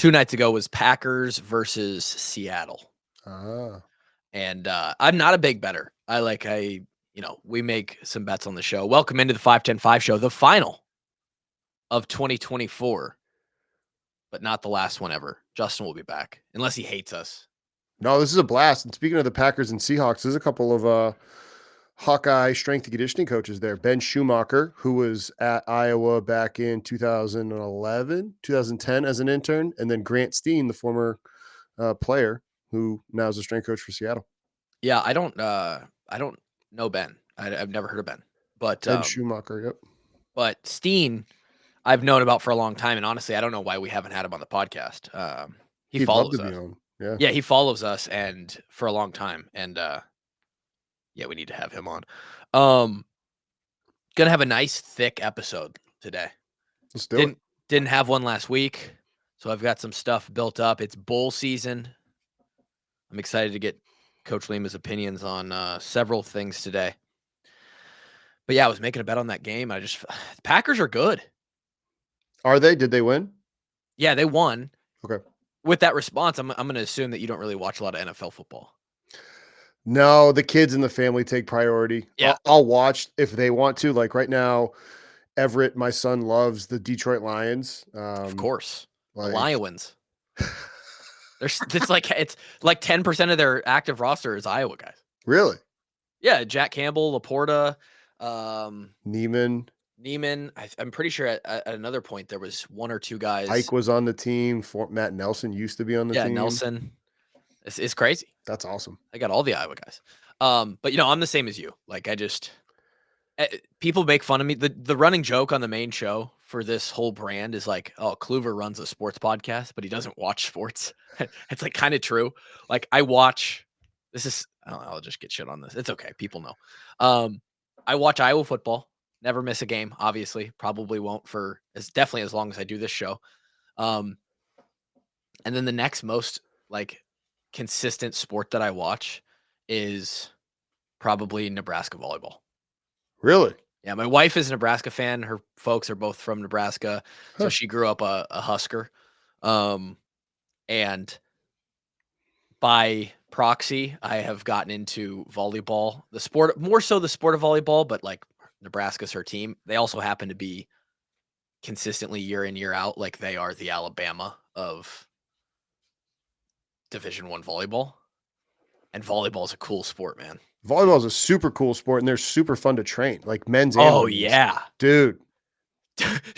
2 nights ago was Packers versus Seattle. Ah. And I'm not a big bettor. We make some bets on the show. Welcome into the 5-10-5 show, the final of 2024, but not the last one ever. Justin will be back unless he hates us. No, this is a blast. And speaking of the Packers and Seahawks, there's a couple of Hawkeye strength and conditioning coaches there. Ben Schumacher, who was at Iowa back in 2011, 2010 as an intern, and then Grant Steen, the former player who now is a strength coach for Seattle. Yeah, I don't know Ben. I've never heard of Ben. But Ben Schumacher, yep. But Steen, I've known about for a long time, and honestly, I don't know why we haven't had him on the podcast. He He'd follows love to us. be on. Yeah. Yeah, he follows us and for a long time. And yeah, we need to have him on. Gonna have a nice thick episode today. Let's do it. Didn't have one last week, so I've got some stuff built up. It's bowl season. I'm excited to get Coach Lima's opinions on several things today. But yeah, I was making a bet on that game. The Packers are good. Are they? Did they win? Yeah, they won. Okay. With that response, I'm going to assume that you don't really watch a lot of NFL football. No, the kids in the family take priority. Yeah. I'll watch if they want to. Like right now, Everett, my son, loves the Detroit Lions. Of course. Like, the Lions. It's like 10% of their active roster is Iowa guys. Really? Yeah, Jack Campbell, Laporta, Neiman. I'm pretty sure at another point there was one or two guys. Ike was on the team. Matt Nelson used to be on the team. Yeah, Nelson. It's crazy. That's awesome. I got all the Iowa guys. But I'm the same as you. Like people make fun of me. The running joke on the main show for this whole brand is like, oh, Kluver runs a sports podcast, but he doesn't watch sports. It's like kind of true. Like I watch. I'll just get shit on this. It's okay. People know. I watch Iowa football. Never miss a game. Obviously, probably won't for definitely as long as I do this show. And then the next most consistent sport that I watch is probably Nebraska volleyball. Really? Yeah, my wife is a Nebraska fan. Her folks are both from Nebraska, so she grew up a Husker. And by proxy, I have gotten into volleyball, the sport, more so the sport of volleyball, but Nebraska's her team. They also happen to be consistently year in, year out, like they are the Alabama of Division I volleyball. And volleyball is a cool sport, man. Volleyball is a super cool sport, and they're super fun to train, like men's and women's. Yeah. Dude.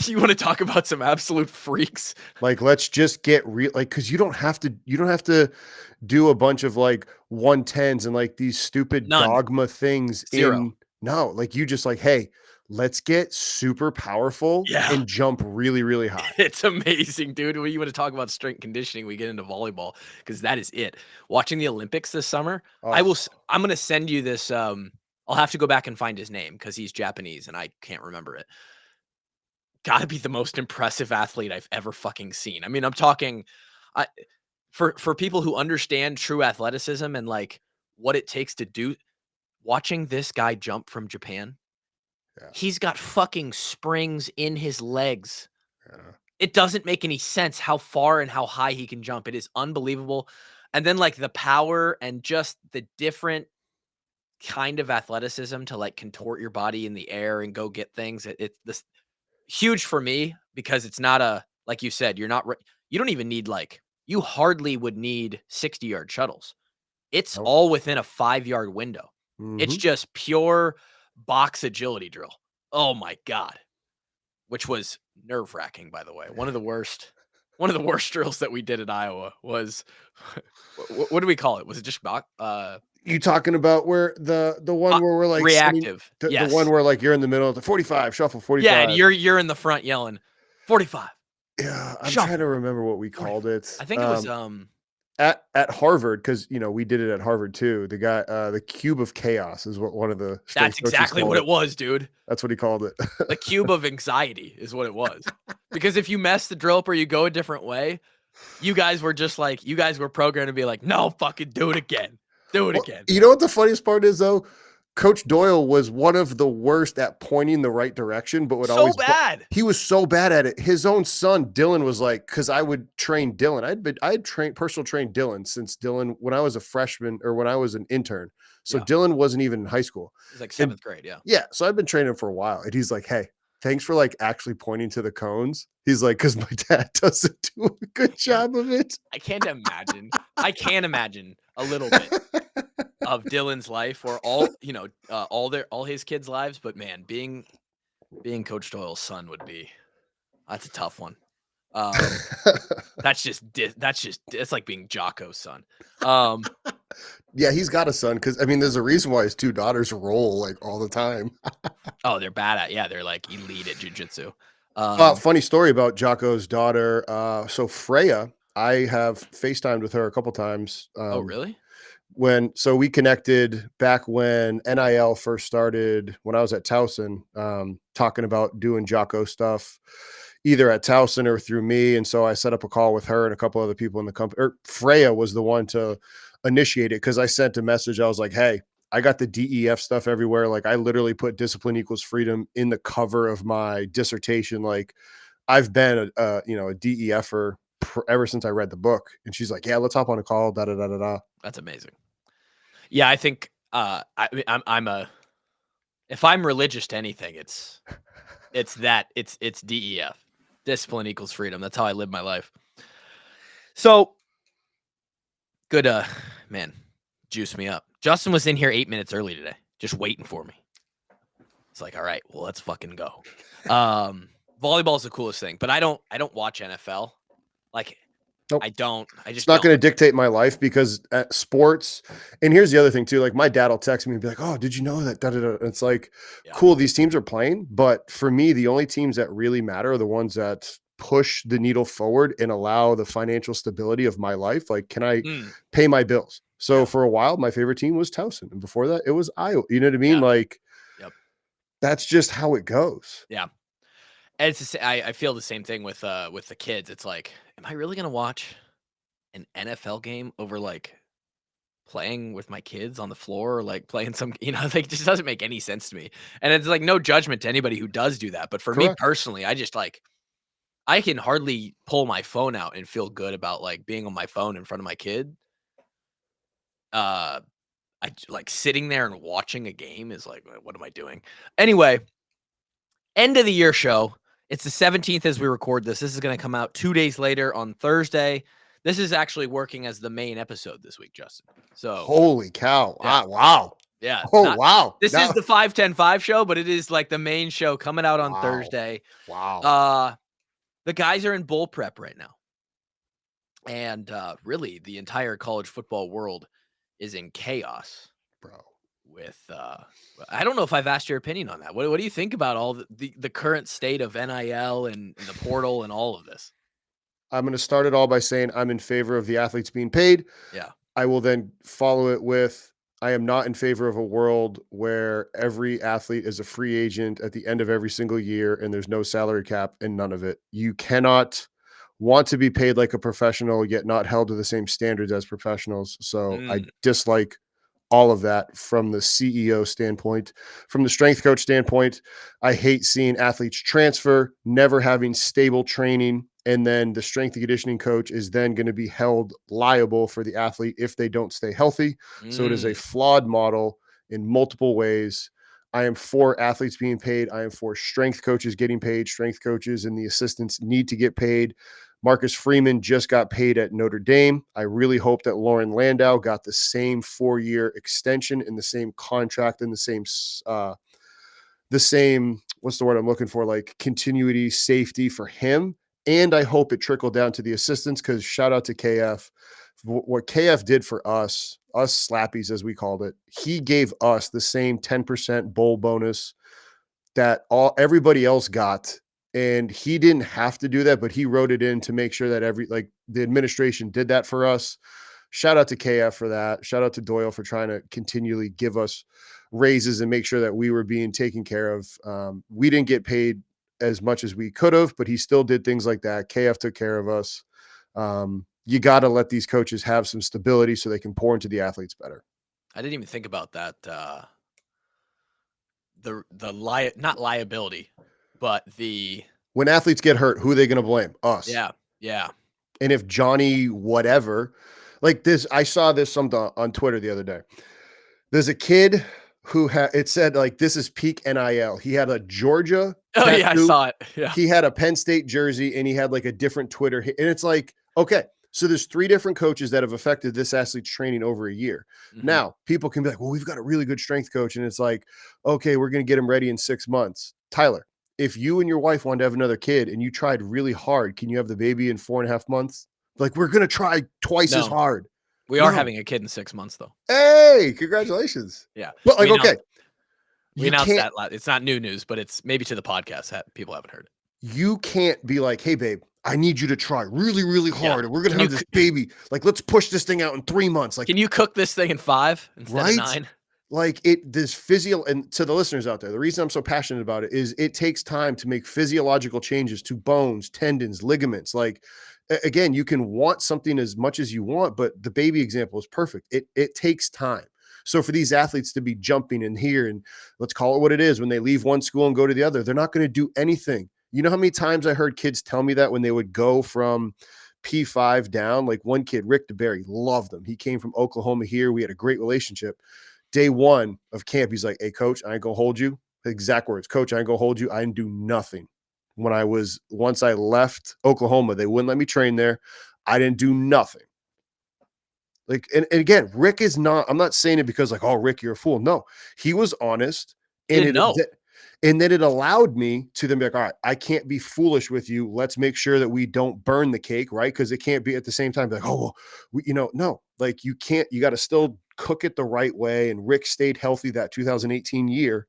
You want to talk about some absolute freaks? Like, let's just get real, because you don't have to do a bunch of 110s and these stupid dogma things. Zero. You just hey, let's get super powerful and jump really, really high. It's amazing, dude. When you want to talk about strength conditioning, we get into volleyball because that is it. Watching the Olympics this summer, I'm going to send you this. I'll have to go back and find his name because he's Japanese and I can't remember it. Gotta be the most impressive athlete I've ever fucking seen. I mean, I'm talking for people who understand true athleticism and what it takes to do, watching this guy jump from Japan, he's got fucking springs in his legs. Yeah. It doesn't make any sense how far and how high he can jump. It is unbelievable. And then the power and just the different kind of athleticism to contort your body in the air and go get things. It's this huge for me because it's not like you said, you don't even need you hardly would need 60-yard shuttles. It's all within a 5-yard window. Mm-hmm. It's just pure box agility drill. Oh my God. Which was nerve-wracking, by the way. One of the worst drills that we did at Iowa was what do we call it? Was it just box? You talking about where the one where we're reactive? The one where you're in the middle of the 45, shuffle 45. Yeah, and you're in the front yelling 45. Yeah, I'm trying to remember what we called it. I think it was at Harvard, because we did it at Harvard too. The guy, the cube of chaos is what one of the. That's exactly what it was, dude. That's what he called it. The cube of anxiety is what it was. Because if you mess the drill up or you go a different way, you guys were just you guys were programmed to be no, fucking do it again. Do it again. You know what the funniest part is though? Coach Doyle was one of the worst at pointing the right direction, but would So always, bad. he was so bad at it. His own son, Dylan, was like, cause I would train Dylan. I'd personal trained Dylan since Dylan, when I was a freshman or when I was an intern. So Yeah. Dylan wasn't even in high school. It was like And 7th grade. Yeah. yeah, so I've been training him for a while. And he's like, hey, thanks for like actually pointing to the cones. He's like, cause my dad doesn't do a good job of it. I can't imagine. I can imagine a little bit of Dylan's life or all, all his kids' lives. But man, being Coach Doyle's son that's a tough one. It's like being Jocko's son. Yeah, he's got a son because I mean, there's a reason why his two daughters roll like all the time. Oh, they're bad at they're like elite at jujitsu. Funny story about Jocko's daughter. So Freya, I have FaceTimed with her a couple times. Oh, really? So we connected back when NIL first started, when I was at Towson, talking about doing Jocko stuff, either at Towson or through me. And so I set up a call with her and a couple other people in the company. Or Freya was the one to initiate it because I sent a message. I was like, hey, I got the DEF stuff everywhere. Like I literally put discipline equals freedom in the cover of my dissertation. Like I've been a DEFer ever since I read the book. And she's like, yeah, let's hop on a call. Da da da da da. That's amazing. Yeah, I think if I'm religious to anything, it's DEF. Discipline equals freedom. That's how I live my life. So good, man, juice me up. Justin was in here 8 minutes early today, just waiting for me. It's like, all right, well, let's fucking go. Volleyball is the coolest thing, but I don't watch NFL. Like, nope. I just it's not going to dictate my life because at sports, and here's the other thing too, like my dad will text me and be like, oh, did you know that? Da, da, da. It's like, cool, these teams are playing. But for me, the only teams that really matter are the ones that push the needle forward and allow the financial stability of my life. Like, can I pay my bills? So for a while, my favorite team was Towson. And before that, it was Iowa. You know what I mean? Like, that's just how it goes. Yeah. And I feel the same thing with the kids. It's like, am I really going to watch an NFL game over like playing with my kids on the floor or like playing some, like it just doesn't make any sense to me. And it's like no judgment to anybody who does do that. But for me personally, I just like, I can hardly pull my phone out and feel good about like being on my phone in front of my kid. I like sitting there and watching a game is like, what am I doing? Anyway, end of the year show. It's the 17th as we record this. This is going to come out 2 days later on Thursday. This is actually working as the main episode this week, Justin. So holy cow. Yeah. Wow. Yeah. Wow. This is the 5-10-5 show, but it is like the main show coming out on Thursday. Wow. The guys are in bowl prep right now. And really the entire college football world is in chaos, bro. With I don't know if I've asked your opinion on that. What do you think about all the current state of NIL and the portal and all of this? I'm going to start it all by saying I'm in favor of the athletes being paid. Yeah. I will then follow it with, I am not in favor of a world where every athlete is a free agent at the end of every single year and there's no salary cap and none of it. You cannot want to be paid like a professional, yet not held to the same standards as professionals. So I dislike all of that from the CEO standpoint. From the strength coach standpoint, I hate seeing athletes transfer, never having stable training, and then the strength and conditioning coach is then going to be held liable for the athlete if they don't stay healthy. So it is a flawed model in multiple ways. I am for athletes being paid. I am for strength coaches getting paid. Strength coaches and the assistants need to get paid. Marcus Freeman just got paid at Notre Dame. I really hope that Lauren Landau got the same 4-year extension in the same contract and the same, what's the word I'm looking for? Like continuity, safety for him. And I hope it trickled down to the assistants because shout out to KF. What KF did for us slappies, as we called it, he gave us the same 10% bowl bonus that everybody else got. And he didn't have to do that, but he wrote it in to make sure that the administration did that for us. Shout out to KF for that. Shout out to Doyle for trying to continually give us raises and make sure that we were being taken care of. We didn't get paid as much as we could have, but he still did things like that. KF took care of us. You got to let these coaches have some stability so they can pour into the athletes better. I didn't even think about that. not liability, but when athletes get hurt, who are they going to blame? Us. Yeah. And if Johnny whatever, like this, I saw this something on Twitter the other day. There's a kid who it said like, this is peak NIL. He had a Georgia tattoo. Yeah, I saw it. Yeah. He had a Penn State jersey and he had like a different Twitter. And it's like, okay, so there's 3 different coaches that have affected this athlete's training over a year. Mm-hmm. Now people can be like, well, we've got a really good strength coach. And it's like, okay, we're going to get him ready in 6 months. Tyler, if you and your wife wanted to have another kid and you tried really hard, can you have the baby in 4.5 months? Like, we're going to try twice as hard. We are having a kid in 6 months though. Hey, congratulations. Yeah. But like, okay. We announced that. It's not new news, but it's maybe to the podcast that people haven't heard. You can't be like, hey, babe, I need you to try really, really hard. And we're going to have this baby. Like, let's push this thing out in 3 months. Like, can you cook this thing in 5 instead of 9? Like this and to the listeners out there, the reason I'm so passionate about it is it takes time to make physiological changes to bones, tendons, ligaments. Like, again, you can want something as much as you want, but the baby example is perfect. It takes time. So for these athletes to be jumping in here and let's call it what it is, when they leave one school and go to the other, they're not going to do anything. You know how many times I heard kids tell me that when they would go from P5 down, like one kid, Rick DeBerry, loved him. He came from Oklahoma here. We had a great relationship. Day 1 of camp, he's like, hey, coach, I ain't gonna hold you. Exact words, coach, I ain't gonna hold you. I didn't do nothing. Once I left Oklahoma, they wouldn't let me train there. I didn't do nothing. Like, and again, Rick is not, I'm not saying it because like, oh, Rick, you're a fool. No, he was honest. And then it allowed me to then be like, all right, I can't be foolish with you. Let's make sure that we don't burn the cake, right? Because it can't be at the same time like, oh, well, no, like you got to still cook it the right way. And Rick stayed healthy that 2018 year.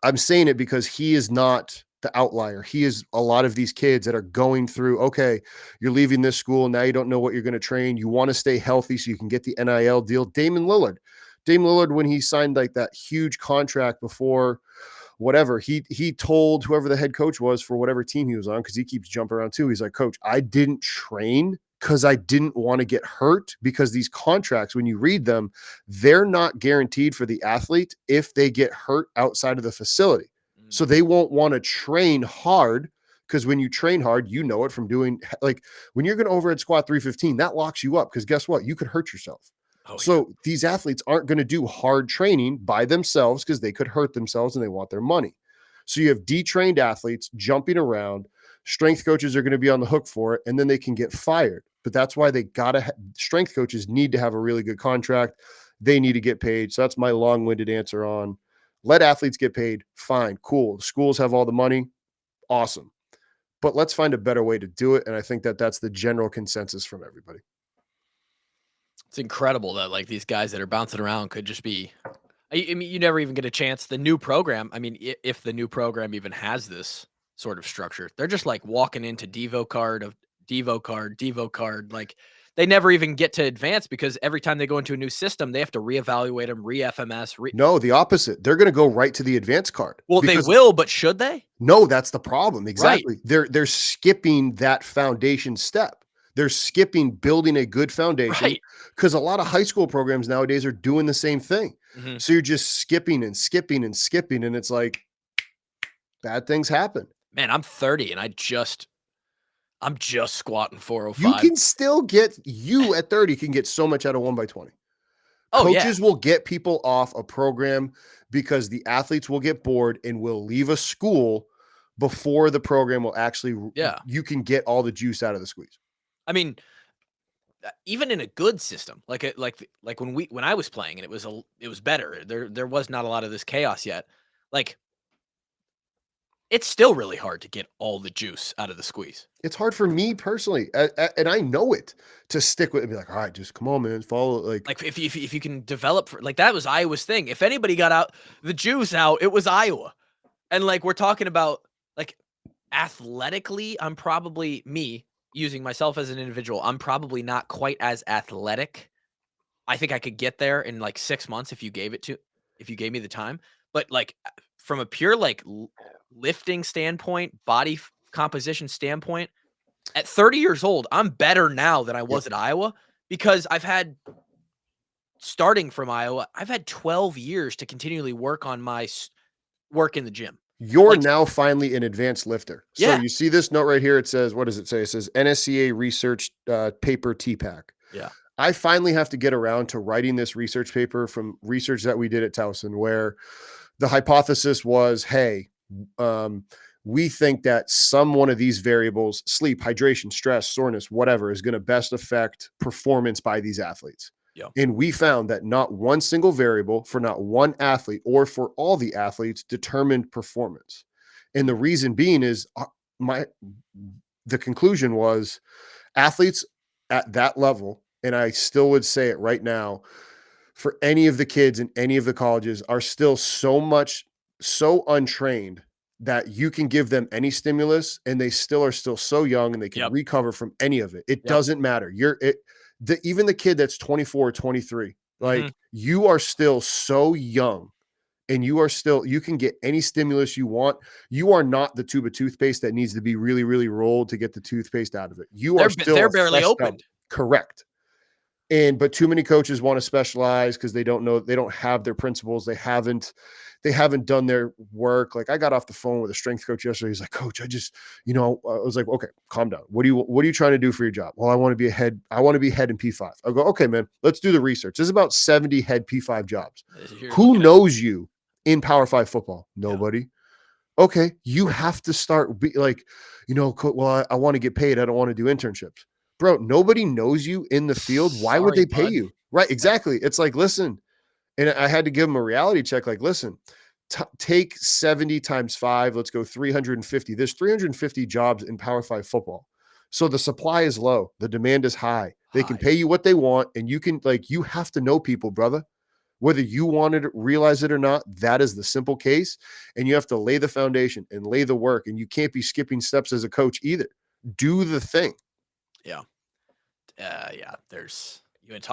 I'm saying it because he is not the outlier. He is a lot of these kids that are going through, okay, you're leaving this school. Now you don't know what you're going to train. You want to stay healthy so you can get the NIL deal. Damian Lillard, when he signed like that huge contract before whatever, he told whoever the head coach was for whatever team he was on, because he keeps jumping around too. He's like, coach, I didn't train because I didn't want to get hurt, because these contracts, when you read them, they're not guaranteed for the athlete if they get hurt outside of the facility. So they won't want to train hard, because when you train hard, you know it from doing, like when you're going to overhead squat 315, that locks you up, because guess what? You could hurt yourself. These athletes aren't going to do hard training by themselves because they could hurt themselves and they want their money. So you have detrained athletes jumping around. Strength coaches are going to be on the hook for it, and then they can get fired. But that's why they strength coaches need to have a really good contract. They need to get paid. So that's my long-winded answer on let athletes get paid. Fine, cool. The schools have all the money. Awesome. But let's find a better way to do it. And I think that that's the general consensus from everybody. It's incredible that like these guys that are bouncing around could just be, I mean, you never even get a chance. The new program, I mean, if the new program even has this sort of structure, they're just like walking into Devo card. Like they never even get to advance, because every time they go into a new system, they have to reevaluate them, re-FMS. No, the opposite. They're going to go right to the advanced card. Well, they will, but should they? No, that's the problem. Exactly. Right. They're skipping that foundation step. They're skipping building a good foundation, because a lot of high school programs nowadays are doing the same thing. Mm-hmm. So you're just skipping and skipping and skipping, and it's like bad things happen. Man, I'm 30 and I'm just squatting 405. You can still at 30 can get so much out of 1x20. Coaches will get people off a program because the athletes will get bored and will leave a school before the program will actually, you can get all the juice out of the squeeze. I mean, even in a good system, like when I was playing and it was better. There was not a lot of this chaos yet. Like, it's still really hard to get all the juice out of the squeeze. It's hard for me personally, and I know it, to stick with it and be like, all right, just come on, man, follow. Like if you can develop, like that was Iowa's thing. If anybody got out the juice out, it was Iowa. And like we're talking about, like athletically, I'm probably me using myself as an individual. I'm probably not quite as athletic. I think I could get there in like 6 months if you gave me the time. But like from a pure like lifting standpoint, body composition standpoint, at 30 years old, I'm better now than I was at Iowa, because starting from Iowa, I've had 12 years to continually work on my work in the gym. You're Like, now finally an advanced lifter. So yeah. you see this note right here. It says, what does it say? It says NSCA research paper TPAC. Yeah. I finally have to get around to writing this research paper from research that we did at Towson, where the hypothesis was, hey, we think that some one of these variables, sleep, hydration, stress, soreness, whatever, is going to best affect performance by these athletes. Yeah. And we found that not one single variable for not one athlete or for all the athletes determined performance. And the reason being is the conclusion was athletes at that level, and I still would say it right now, for any of the kids in any of the colleges are still so untrained that you can give them any stimulus and they still are still so young and they can recover from any of it. It doesn't matter. Even the kid that's 24 or 23, like you are still so young and you can get any stimulus you want. You are not the tube of toothpaste that needs to be really, really rolled to get the toothpaste out of it. They're barely opened. Correct. But too many coaches want to specialize because they don't have their principles. They haven't done their work. Like I got off the phone with a strength coach yesterday. He's like, Coach, I was like, okay, calm down. What are you trying to do for your job? Well, I want to be head in P5. I'll go, okay, man, let's do the research. There's about 70 head P5 jobs. Who knows you in Power 5 football? Nobody. Yeah. Okay. You have to start well, I want to get paid. I don't want to do internships. Bro, nobody knows you in the field. Why would they pay you? Right. Exactly. It's like, listen, and I had to give them a reality check. Like, listen, take 70 times 5. Let's go 350. There's 350 jobs in Power 5 football. So the supply is low. The demand is high. They can pay you what they want. And you have to know people, brother. Whether you want to realize it or not, that is the simple case. And you have to lay the foundation and lay the work. And you can't be skipping steps as a coach either. Do the thing. Yeah. There's you want to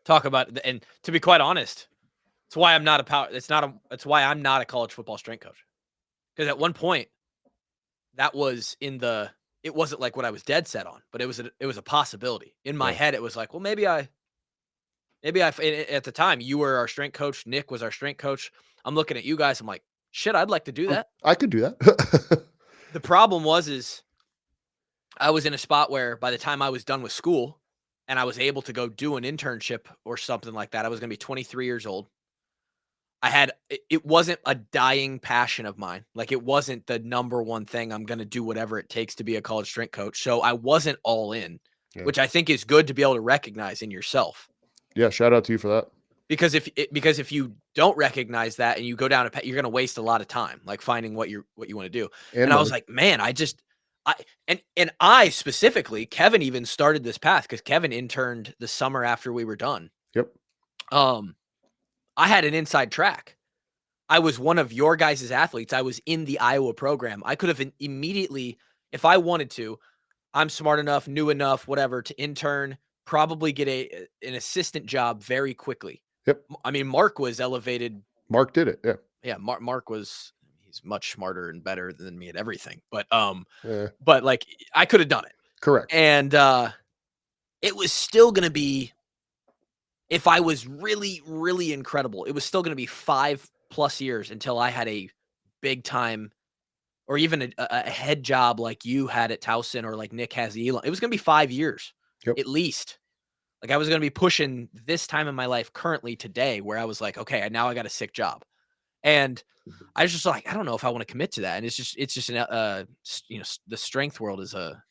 talk about, and to be quite honest, it's why I'm not it's why I'm not a college football strength coach. Because at one point it wasn't like what I was dead set on, but it was a possibility. In my head, it was like, well, maybe I at the time you were our strength coach, Nick was our strength coach. I'm looking at you guys, I'm like, shit, I'd like to do that. I could do that. The problem is I was in a spot where by the time I was done with school and I was able to go do an internship or something like that, I was going to be 23 years old. It wasn't a dying passion of mine. Like it wasn't the number one thing. I'm going to do whatever it takes to be a college strength coach. So I wasn't all in, which I think is good to be able to recognize in yourself. Yeah. Shout out to you for that. Because if you don't recognize that and you go down you're going to waste a lot of time, like finding what you want to do. And I was like, man, I specifically, Kevin even started this path because Kevin interned the summer after we were done. Yep. I had an inside track. I was one of your guys' athletes. I was in the Iowa program. I could have immediately, if I wanted to, I'm smart enough, new enough, whatever, to intern, probably get an assistant job very quickly. Yep. I mean, Mark was elevated. Mark did it. Yeah. Yeah. Mark he's much smarter and better than me at everything. But like I could have done it. Correct. And it was still going to be, if I was really, really incredible, it was still going to be 5+ years until I had a big time or even a head job like you had at Towson or like Nick has at Elon. It was going to be 5 years at least. Like I was going to be pushing this time in my life currently today where I was like, okay, now I got a sick job. And I was just like, I don't know if I want to commit to that. And it's just the strength world is a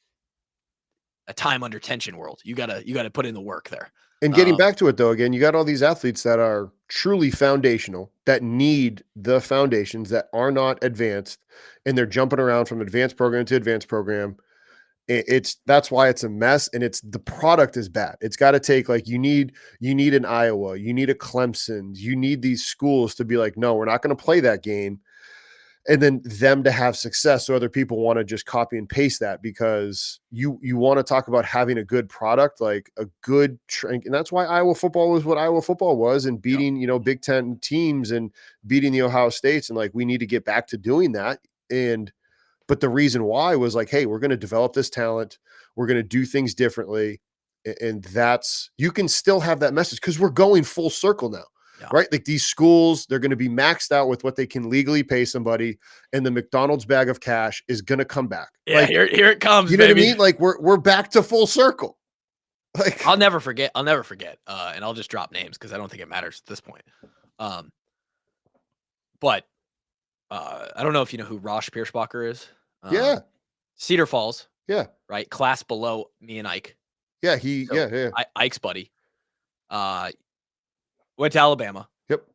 time under tension world. You gotta put in the work there. And getting back to it though, again, you got all these athletes that are truly foundational, that need the foundations, that are not advanced, and they're jumping around from advanced program to advanced program. That's why it's a mess, and the product is bad. It's got to take, like, you need an Iowa, you need a Clemson, you need these schools to be like, no, we're not going to play that game. And then them to have success. So other people want to just copy and paste that because you want to talk about having a good product, like a good and that's why Iowa football was what Iowa football was, and beating, Big Ten teams and beating the Ohio States. And like, we need to get back to doing that. But the reason why was like, hey, we're going to develop this talent. We're going to do things differently. And you can still have that message because we're going full circle now. right? Like these schools, they're going to be maxed out with what they can legally pay somebody, and the McDonald's bag of cash is going to come back. Yeah, like, here it comes, you know baby. what I mean? Like we're back to full circle. Like I'll never forget. And I'll just drop names because I don't think it matters at this point. But I don't know if you know who Rosh Pierschbacher is. yeah. Cedar Falls. Yeah. Right. Class below me and Ike. Yeah. Ike's buddy. Went to Alabama. Yep.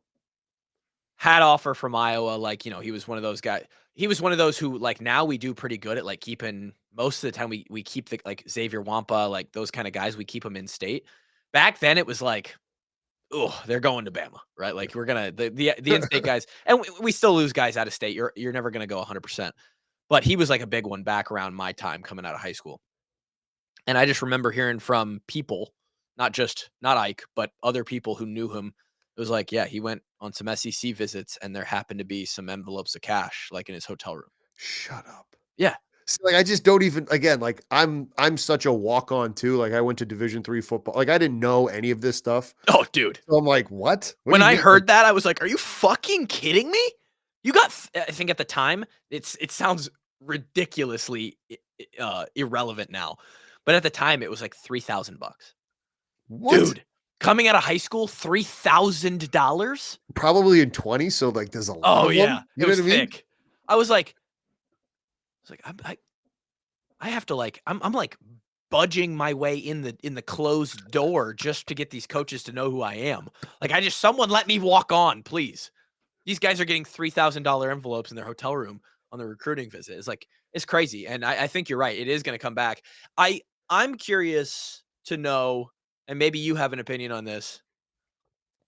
Had offer from Iowa. Like, you know, he was one of those guys. He was one of those who, like, now we do pretty good at like keeping most of the time we keep the like Xavier Wampa, like those kind of guys, we keep them in state. Back then it was like, oh, they're going to Bama, right? Like we're gonna the in-state guys, and we still lose guys out of state. You're never gonna go 100%, but he was like a big one back around my time coming out of high school. And I just remember hearing from people, not Ike, but other people who knew him. It was like, yeah, he went on some SEC visits, and there happened to be some envelopes of cash like in his hotel room. Shut up. Yeah. So, like I just don't even. Again, like I'm such a walk on too. Like I went to Division III football. Like I didn't know any of this stuff. Oh, dude. So I'm like, what? When I heard that, I was like, are you fucking kidding me? You got, I think at the time, it sounds ridiculously irrelevant now, but at the time it was like $3,000. Dude, coming out of high school, $3,000? Probably in 20. So like, there's a lot. Oh of yeah, them. You it know was what I mean? thick. I was like, I have to like, I'm like budging my way in the closed door just to get these coaches to know who I am. Like someone let me walk on, please. These guys are getting $3,000 envelopes in their hotel room on the recruiting visit. It's like, it's crazy. And I think you're right. It is going to come back. I'm curious to know, and maybe you have an opinion on this,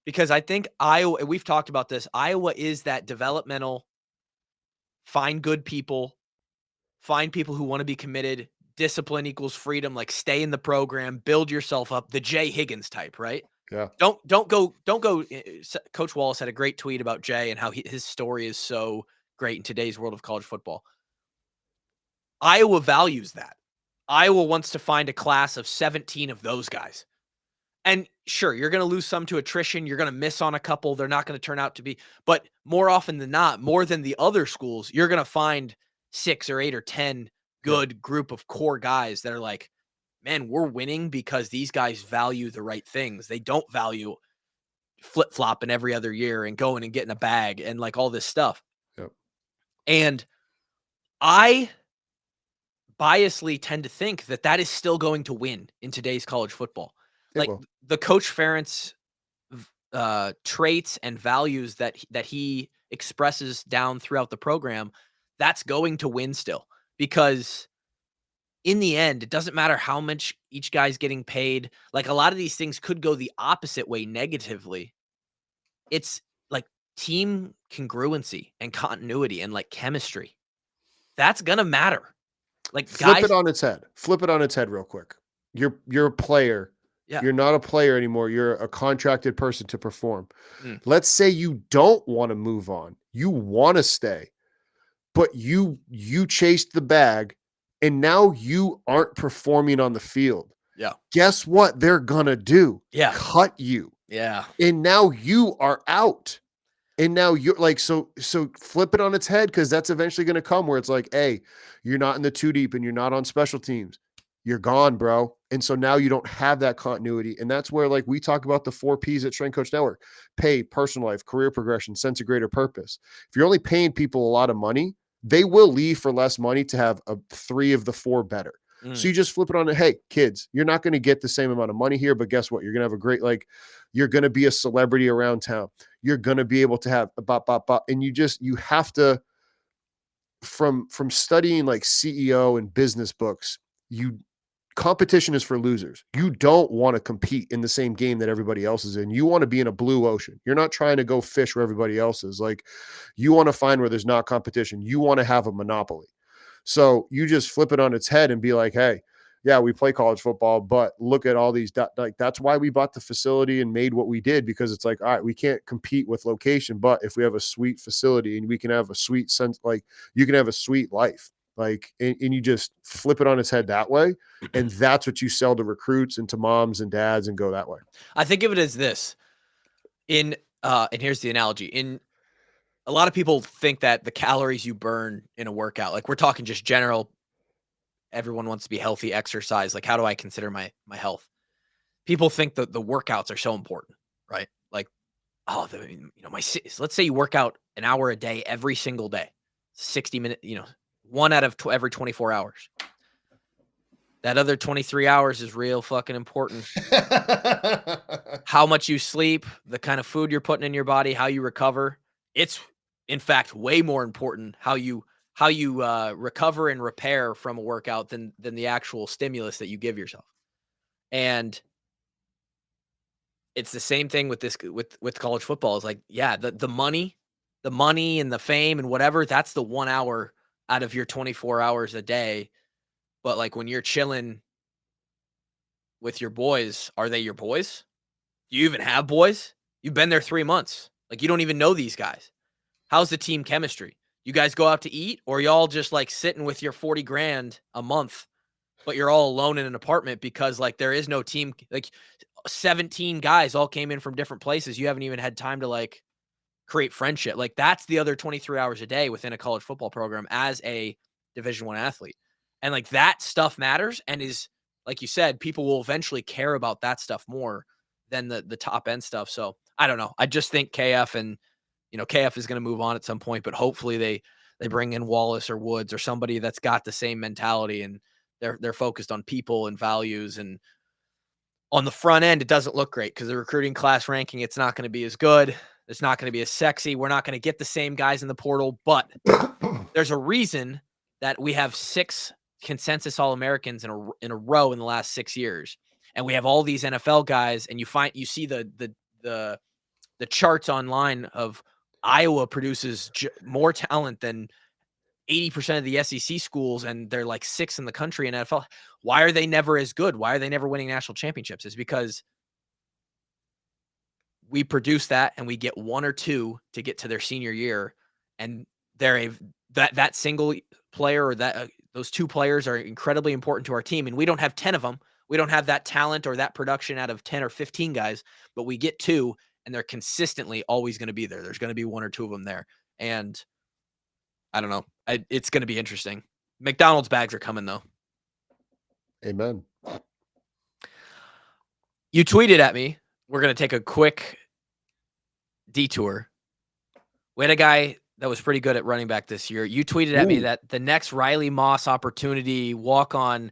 because I think Iowa, we've talked about this. Iowa is that developmental, find good people, find people who want to be committed. Discipline equals freedom. Like stay in the program, build yourself up. The Jay Higgins type, right? Yeah. Don't go. Coach Wallace had a great tweet about Jay and how his story is so great in today's world of college football. Iowa values that. Iowa wants to find a class of 17 of those guys. And sure, you're going to lose some to attrition. You're going to miss on a couple. They're not going to turn out to be, but more often than not, more than the other schools, you're going to find 6 or 8 or 10 good group of core guys that are like, man, we're winning because these guys value the right things. They don't value flip-flopping every other year and going and getting a bag and like all this stuff. Yep. And I biasly tend to think that is still going to win in today's college football. Like the Coach Ferentz traits and values that he expresses down throughout the program, that's going to win still, because in the end, it doesn't matter how much each guy's getting paid. Like a lot of these things could go the opposite way negatively. It's like team congruency and continuity and like chemistry. That's going to matter. Like flip it on its head. Flip it on its head real quick. You're a player. Yeah. You're not a player anymore. You're a contracted person to perform. Let's say you don't want to move on. You want to stay, but you chased the bag and now you aren't performing on the field. Yeah. Guess what they're going to do? Yeah. Cut you. Yeah. And now you are out. And now you're like, so flip it on its head, because that's eventually going to come where it's like, hey, you're not in the 2 deep and you're not on special teams. You're gone, bro. And so now you don't have that continuity. And that's where, like, we talk about the 4 Ps at Strength Coach Network: pay, personal life, career progression, sense of greater purpose. If you're only paying people a lot of money, they will leave for less money to have 3 of the 4 better. So you just flip it on it. Hey, kids, you're not going to get the same amount of money here, but guess what? You're going to have a great, like, you're going to be a celebrity around town. You're going to be able to have and you have to, from studying like CEO and business books, competition is for losers. You don't want to compete in the same game that everybody else is in. You want to be in a blue ocean. You're not trying to go fish where everybody else is. Like, you want to find where there's not competition. You want to have a monopoly. So you just flip it on its head and be like, hey, yeah, we play college football, but look at all these, like, that's why we bought the facility and made what we did, because it's like, all right, we can't compete with location, but if we have a sweet facility and we can have a sweet sense, like, you can have a sweet life, like, and you just flip it on its head that way. And that's what you sell to recruits and to moms and dads and go that way. I think of it as this: in And here's the analogy. A lot of people think that the calories you burn in a workout, like we're talking just general, everyone wants to be healthy, exercise. Like, how do I consider my health? People think that the workouts are so important, right? Like, oh, let's say you work out an hour a day every single day, 60 minute, one out of every 24 hours. That other 23 hours is real fucking important. How much you sleep, the kind of food you're putting in your body, how you recover. It's in fact way more important how you recover and repair from a workout than the actual stimulus that you give yourself. And it's the same thing with this with college football. Is like, yeah, the money and the fame and whatever, that's the 1 hour out of your 24 hours a day. But like when you're chilling with your boys, are they your boys? Do you even have boys? You've been there 3 months. Like, you don't even know these guys. How's the team chemistry? You guys go out to eat, or y'all just like sitting with your 40 grand a month, but you're all alone in an apartment because like there is no team. Like 17 guys all came in from different places. You haven't even had time to like create friendship. Like, that's the other 23 hours a day within a college football program as a Division I athlete. And like that stuff matters and is, like you said, people will eventually care about that stuff more than the top end stuff. So I don't know. I just think KF is going to move on at some point, but hopefully they bring in Wallace or Woods or somebody that's got the same mentality and they're focused on people and values. And on the front end, it doesn't look great because the recruiting class ranking, it's not going to be as good. It's not going to be as sexy. We're not going to get the same guys in the portal, but there's a reason that we have 6 consensus All-Americans in a row in the last 6 years. And we have all these NFL guys, and you see the charts online of Iowa produces more talent than 80% of the SEC schools, and they're like 6th in the country in NFL. Why are they never as good? Why are they never winning national championships? Is because we produce that and we get 1 or 2 to get to their senior year, and they're that single player or that those 2 players are incredibly important to our team, and we don't have 10 of them. We don't have that talent or that production out of 10 or 15 guys, but we get 2, and they're consistently always going to be there. There's going to be 1 or 2 of them there, and I don't know. It's going to be interesting. McDonald's bags are coming though. Amen. You tweeted at me. We're going to take a quick detour. We had a guy that was pretty good at running back this year. You tweeted at me that the next Riley Moss opportunity walk-on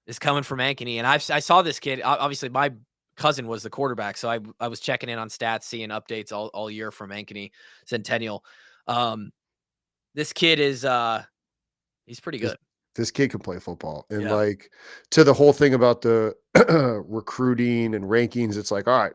is coming from Ankeny. And I saw this kid. Obviously, my cousin was the quarterback, so I was checking in on stats, seeing updates all year from Ankeny Centennial. This kid is he's pretty good. This kid can play football. And like, to the whole thing about the recruiting and rankings, it's like, all right,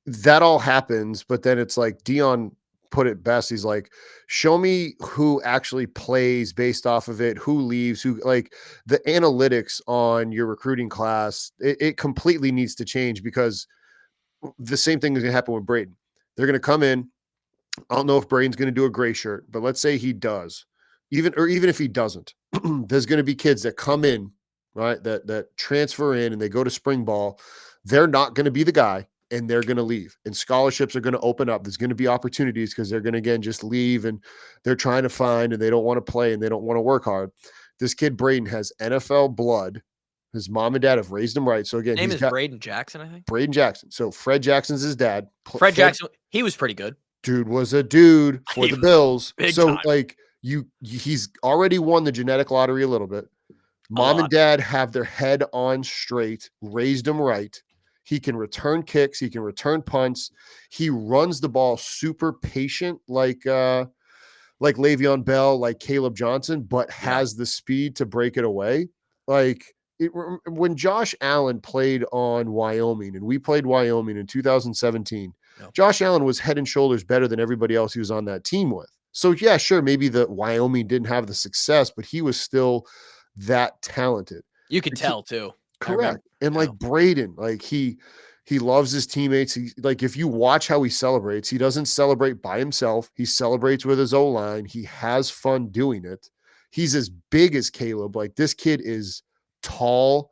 that all happens, but then it's like Dion put it best. He's like, show me who actually plays based off of it, who leaves, who, like, the analytics on your recruiting class, it completely needs to change, because the same thing is going to happen with Brayden. They're going to come in. I don't know if Brayden's going to do a gray shirt, but let's say he does. Even if he doesn't, there's going to be kids that come in, right, that transfer in and they go to spring ball. They're not going to be the guy, and they're going to leave. And scholarships are going to open up. There's going to be opportunities because they're going to, again, just leave, and they're trying to find, and they don't want to play, and they don't want to work hard. This kid, Brayden, has NFL blood. His mom and dad have raised him right. So again, his name is Brayden Jackson, I think. Brayden Jackson. So Fred Jackson's his dad. Fred Jackson, he was pretty good. Dude was a dude for the Bills. So time. Like, he's already won the genetic lottery a little bit. Mom and dad have their head on straight, raised him right. He can return kicks. He can return punts. He runs the ball super patient, like Le'Veon Bell, like Caleb Johnson, but has the speed to break it away. Like, when Josh Allen played on Wyoming, and we played Wyoming in 2017, Josh Allen was head and shoulders better than everybody else he was on that team with. So yeah, sure, maybe the Wyoming didn't have the success, but he was still that talented. You could tell too. Correct. And like Brayden, like he loves his teammates. He, like, if you watch how he celebrates, he doesn't celebrate by himself. He celebrates with his O-line. He has fun doing it. He's as big as Caleb. Like, this kid is tall,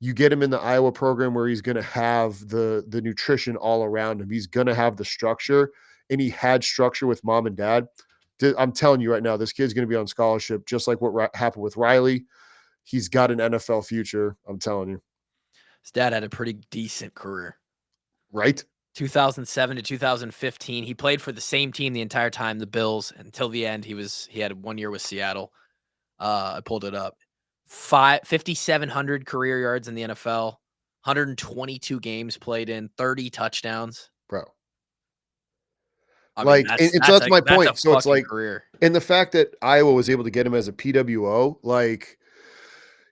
You get him in the Iowa program where he's going to have the nutrition all around him. He's going to have the structure, and he had structure with mom and dad. I'm telling you right now, this kid's going to be on scholarship, just like what happened with Riley. He's got an NFL future. I'm telling you. His dad had a pretty decent career. Right? 2007 to 2015. He played for the same team the entire time, the Bills, until the end. He had 1 year with Seattle. I pulled it up. 5,700 career yards in the NFL, 122 games played in, 30 touchdowns. Bro. I mean, that's my point. So it's like, career. And the fact that Iowa was able to get him as a PWO, like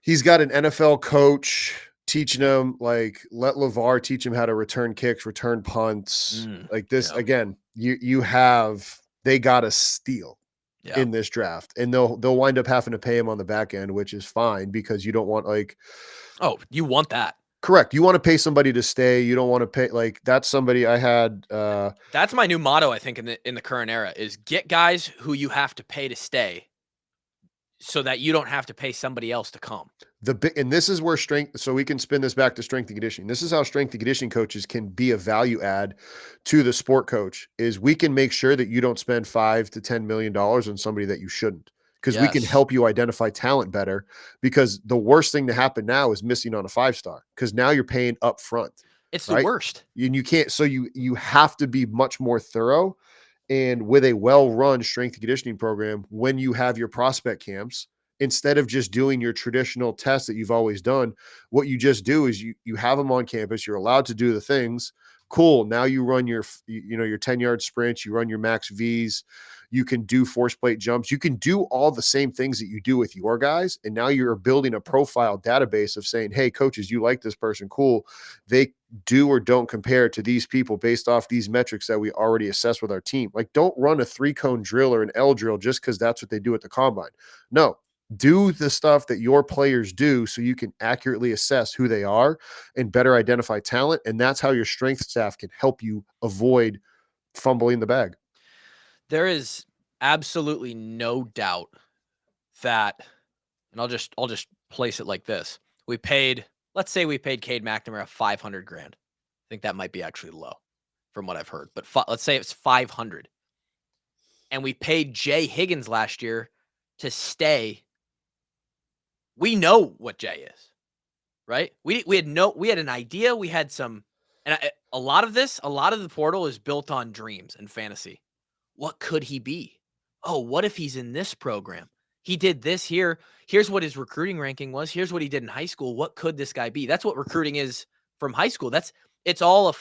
he's got an NFL coach teaching him, like let LeVar teach him how to return kicks, return punts. Like this again, they got a steal in this draft, and they'll wind up having to pay him on the back end, which is fine because you don't want you want that. Correct. You want to pay somebody to stay. You don't want to pay that's somebody I had. That's my new motto, I think, in the current era is get guys who you have to pay to stay so that you don't have to pay somebody else to come. And this is where so we can spin this back to strength and conditioning. This is how strength and conditioning coaches can be a value add to the sport coach is we can make sure that you don't spend $5 to $10 million on somebody that you shouldn't. Because we can help you identify talent better, because the worst thing to happen now is missing on a 5-star, because now you're paying up front. It's the worst. And you can't, so you have to be much more thorough. And with a well-run strength and conditioning program, when you have your prospect camps, instead of just doing your traditional tests that you've always done, what you just do is you have them on campus, you're allowed to do the things. Cool. Now you run your 10-yard sprints, you run your max Vs, you can do force plate jumps, you can do all the same things that you do with your guys. And now you're building a profile database of saying, hey, coaches, you like this person. Cool. They do or don't compare to these people based off these metrics that we already assess with our team. Like, don't run a 3-cone drill or an L drill just because that's what they do at the combine. No, do the stuff that your players do so you can accurately assess who they are and better identify talent. And that's how your strength staff can help you avoid fumbling the bag. There is absolutely no doubt that, and I'll just place it like this. Let's say we paid Cade McNamara $500,000. I think that might be actually low from what I've heard, but let's say it's 500. And we paid Jay Higgins last year to stay. We know what Jay is, right? We had an idea. We had some, and a lot of the portal is built on dreams and fantasy. What could he be? Oh, what if he's in this program? He did this here. Here's what his recruiting ranking was. Here's what he did in high school. What could this guy be? That's what recruiting is from high school. It's not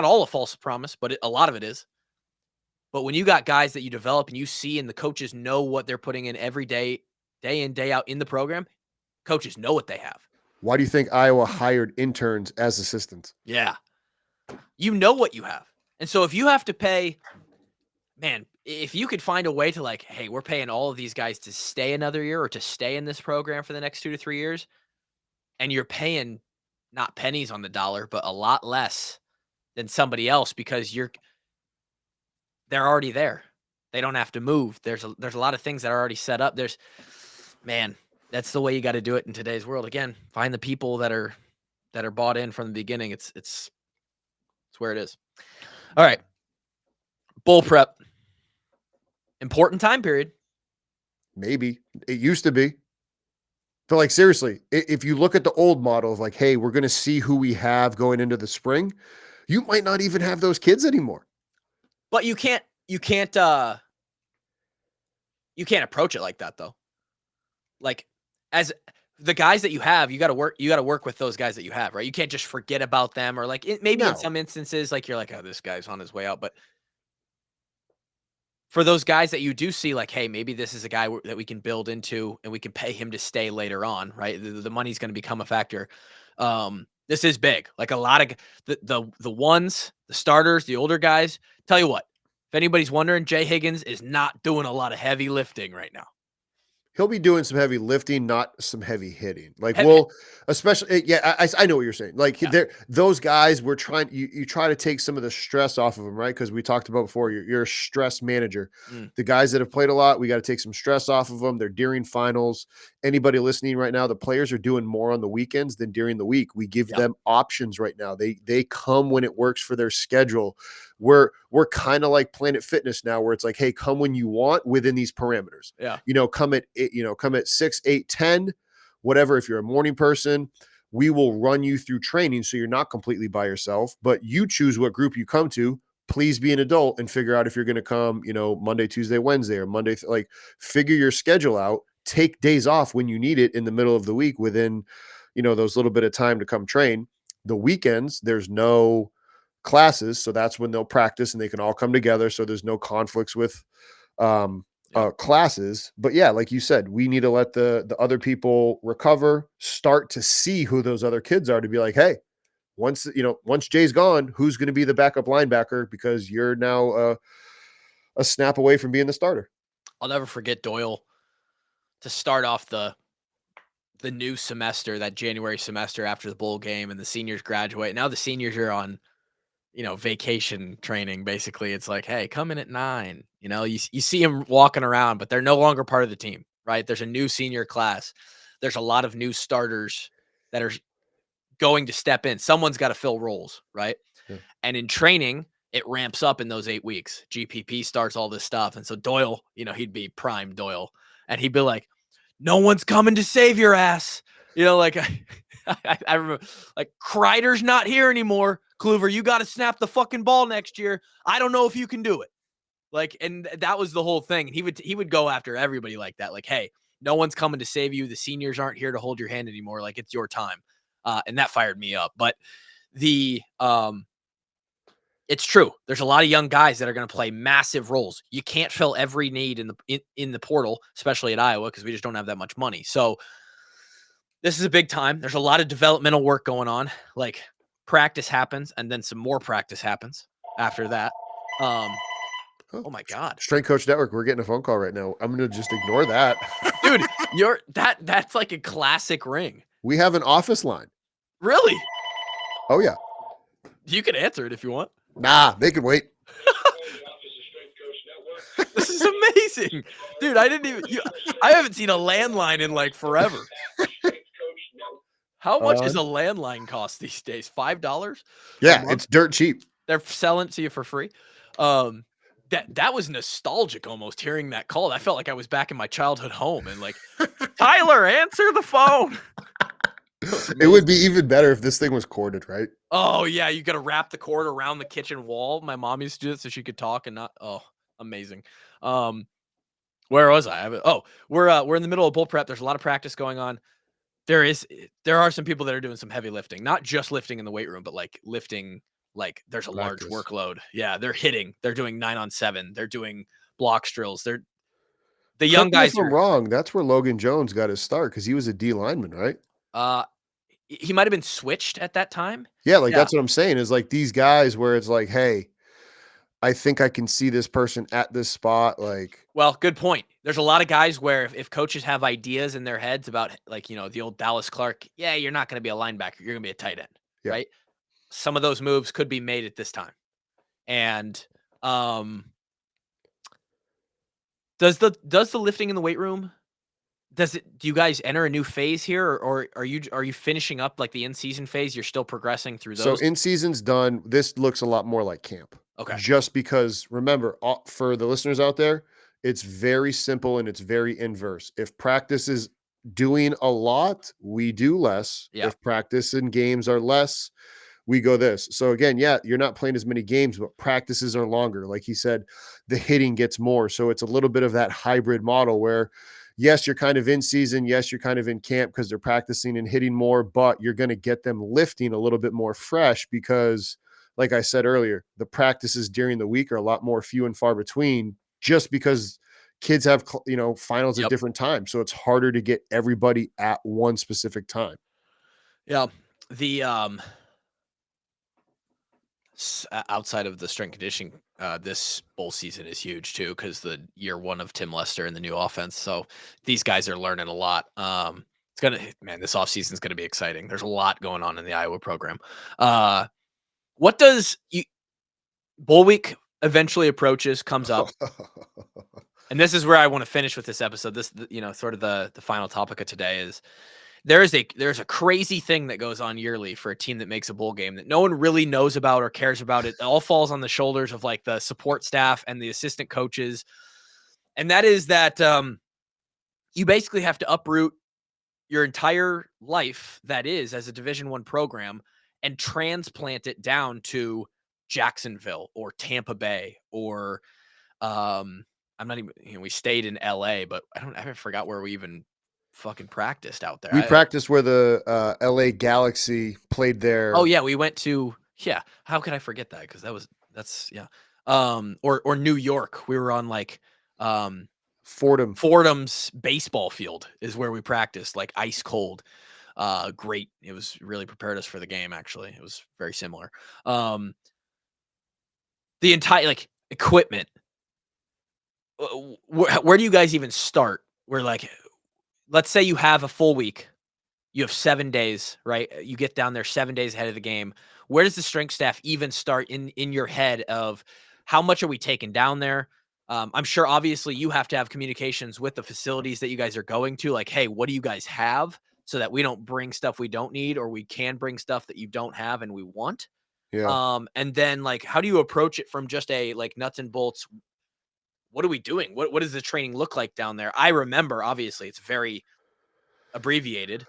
all a false promise, but a lot of it is. But when you got guys that you develop and you see, and the coaches know what they're putting in every day, day in, day out in the program, coaches know what they have. Why do you think Iowa hired interns as assistants? Yeah. You know what you have. And so if you have to pay, man, if you could find a way to like, hey, we're paying all of these guys to stay another year or to stay in this program for the next 2 to 3 years, and you're paying not pennies on the dollar, but a lot less than somebody else because they're already there. They don't have to move. There's a lot of things that are already set up. That's the way you got to do it in today's world. Again, find the people that are bought in from the beginning. It's where it is. All right. Bowl prep. Important time period. Maybe. It used to be. But like, seriously, if you look at the old model of like, hey, we're going to see who we have going into the spring, you might not even have those kids anymore. But you can't approach it like that though. Like, as the guys that you have, you got to work with those guys that you have, right? You can't just forget about them, or like maybe in some instances, like you're like, oh, this guy's on his way out. But for those guys that you do see, like, hey, maybe this is a guy that we can build into and we can pay him to stay later on, right? The money's going to become a factor. This is big. Like a lot of the ones, the starters, the older guys. Tell you what, if anybody's wondering, Jay Higgins is not doing a lot of heavy lifting right now. He'll be doing some heavy lifting, not some heavy hitting. Like, Heavy, especially, I know what you're saying. Like, those guys, we're trying, you try to take some of the stress off of them, right? Because we talked about before, you're a stress manager. The guys that have played a lot, we got to take some stress off of them. They're during finals. Anybody listening right now, the players are doing more on the weekends than during the week. We give them options right now. They come when it works for their schedule. We're kind of like Planet Fitness now, where it's like, hey, come when you want within these parameters. Yeah. Come at 6, 8, 10, whatever. If you're a morning person, we will run you through training so you're not completely by yourself, but you choose what group you come to. Please be an adult and figure out if you're going to come, Monday, Tuesday, Wednesday, or Monday. Like, figure your schedule out. Take days off when you need it in the middle of the week within, those little bit of time to come train. The weekends, there's no classes, so that's when they'll practice and they can all come together. So there's no conflicts with classes. But yeah, like you said, we need to let the other people recover, start to see who those other kids are, to be like, hey, once Jay's gone, who's going to be the backup linebacker, because you're now a snap away from being the starter. I'll never forget Doyle to start off the new semester, that January semester after the bowl game, and the seniors graduate. Now the seniors are on, vacation training. Basically, it's like, hey, come in at 9. You see them walking around, but they're no longer part of the team, right? There's a new senior class. There's a lot of new starters that are going to step in. Someone's got to fill roles, right? Yeah. And in training, it ramps up in those 8 weeks. GPP starts all this stuff. And so Doyle, he'd be prime Doyle, and he'd be like, no one's coming to save your ass. Like I remember, like, Kreider's not here anymore. Kluver, you got to snap the fucking ball next year. I don't know if you can do it. Like, and that was the whole thing. And he would go after everybody like that. Like, hey, no one's coming to save you. The seniors aren't here to hold your hand anymore. Like, it's your time. And that fired me up. But it's true. There's a lot of young guys that are going to play massive roles. You can't fill every need in the portal, especially at Iowa, because we just don't have that much money. So this is a big time. There's a lot of developmental work going on. Like, practice happens, and then some more practice happens after that. Oh my God. Strength Coach Network, we're getting a phone call right now. I'm going to just ignore that. Dude, that's like a classic ring. We have an office line. Really? Oh yeah. You can answer it if you want. Nah, they can wait. This is amazing. Dude, I haven't seen a landline in like forever. How much is a landline cost these days? $5? Yeah, it's dirt cheap. They're selling it to you for free. That was nostalgic almost, hearing that call. I felt like I was back in my childhood home and like, Tyler, answer the phone. It would be even better if this thing was corded, right? Oh yeah, you got to wrap the cord around the kitchen wall. My mom used to do it so she could talk and not. Oh, amazing. Where was I? We're in the middle of bull prep. There's a lot of practice going on. There are some people that are doing some heavy lifting, not just lifting in the weight room, but like lifting. Like, there's a large workload. Yeah, they're hitting. They're doing 9-on-7. They're doing block drills. The young guys. If I'm wrong, that's where Logan Jones got his start, because he was a D lineman, right? He might have been switched at that time. Yeah, that's what I'm saying, is like these guys where it's like, hey, I think I can see this person at this spot. Like, well, good point. There's a lot of guys where if coaches have ideas in their heads about, like, the old Dallas Clark, yeah, you're not going to be a linebacker. You're going to be a tight end, right? Some of those moves could be made at this time. And does the lifting in the weight room, do you guys enter a new phase here, or are you finishing up like the in-season phase? You're still progressing through those? So in-season's done. This looks a lot more like camp. Okay. Just because, remember, for the listeners out there, it's very simple and it's very inverse. If practice is doing a lot, we do less. Yeah. If practice and games are less, we go this. So again, yeah, you're not playing as many games, but practices are longer. Like he said, the hitting gets more. So it's a little bit of that hybrid model where, yes, you're kind of in season. Yes, you're kind of in camp because they're practicing and hitting more, but you're going to get them lifting a little bit more fresh because, like I said earlier, the practices during the week are a lot more few and far between, just because kids have, finals at different times. So it's harder to get everybody at one specific time. Yeah. outside of the strength conditioning, this bowl season is huge too because the year one of Tim Lester and the new offense. So these guys are learning a lot. It's gonna man, this offseason is gonna be exciting. There's a lot going on in the Iowa program. What does bowl week eventually approaches, comes up, and this is where I want to finish with this episode. This, sort of the final topic of today is there's a crazy thing that goes on yearly for a team that makes a bowl game that no one really knows about or cares about. It all falls on the shoulders of like the support staff and the assistant coaches. And that is that you basically have to uproot your entire life that is as a Division I program and transplant it down to Jacksonville or Tampa Bay or I'm not even, we stayed in LA, but I forgot where we even fucking practiced out there. We practiced where the LA Galaxy played their. Oh yeah, we went to, yeah. How could I forget that? Because that's yeah. Or New York. We were on like Fordham's baseball field is where we practiced, like ice cold. Great. It was really prepared us for the game. Actually, it was very similar. The entire like equipment. Where do you guys even start? Where like, let's say you have a full week. You have 7 days, right? You get down there 7 days ahead of the game. Where does the strength staff even start in your head of how much are we taking down there? I'm sure obviously you have to have communications with the facilities that you guys are going to, like, hey, what do you guys have so that we don't bring stuff we don't need, or we can bring stuff that you don't have and we want. Yeah. And then like, how do you approach it from just a like nuts and bolts? What are we doing? What does the training look like down there? I remember obviously it's very abbreviated.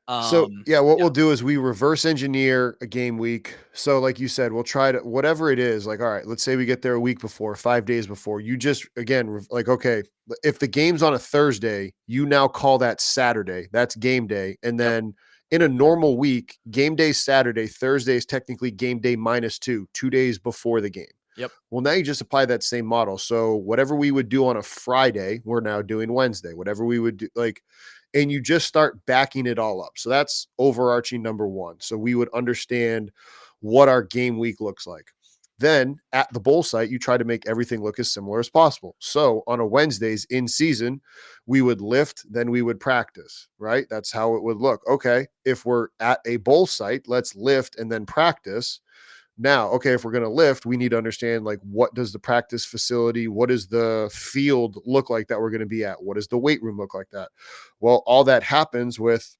So yeah, what Yeah. we'll do is we reverse engineer a game week. So like you said, we'll try to whatever it is. Like, all right, let's say we get there a week before, 5 days before. You just again like, okay, if the game's on a Thursday, you now call that Saturday. That's game day, and Yep. then in a normal week, game day Saturday, Thursday is technically game day -2, 2 days before the game. Yep. Well, now you just apply that same model. So whatever we would do on a Friday, we're now doing Wednesday. Whatever we would do, like, and you just start backing it all up. So that's overarching number one. So we would understand what our game week looks like. Then at the bowl site, you try to make everything look as similar as possible. So on a Wednesdays in season, we would lift, then we would practice, right? That's how it would look. Okay. If we're at a bowl site, let's lift and then practice. Now, okay, if we're going to lift, we need to understand like what does the practice facility, what does the field look like that we're going to be at? What does the weight room look like that? Well, all that happens with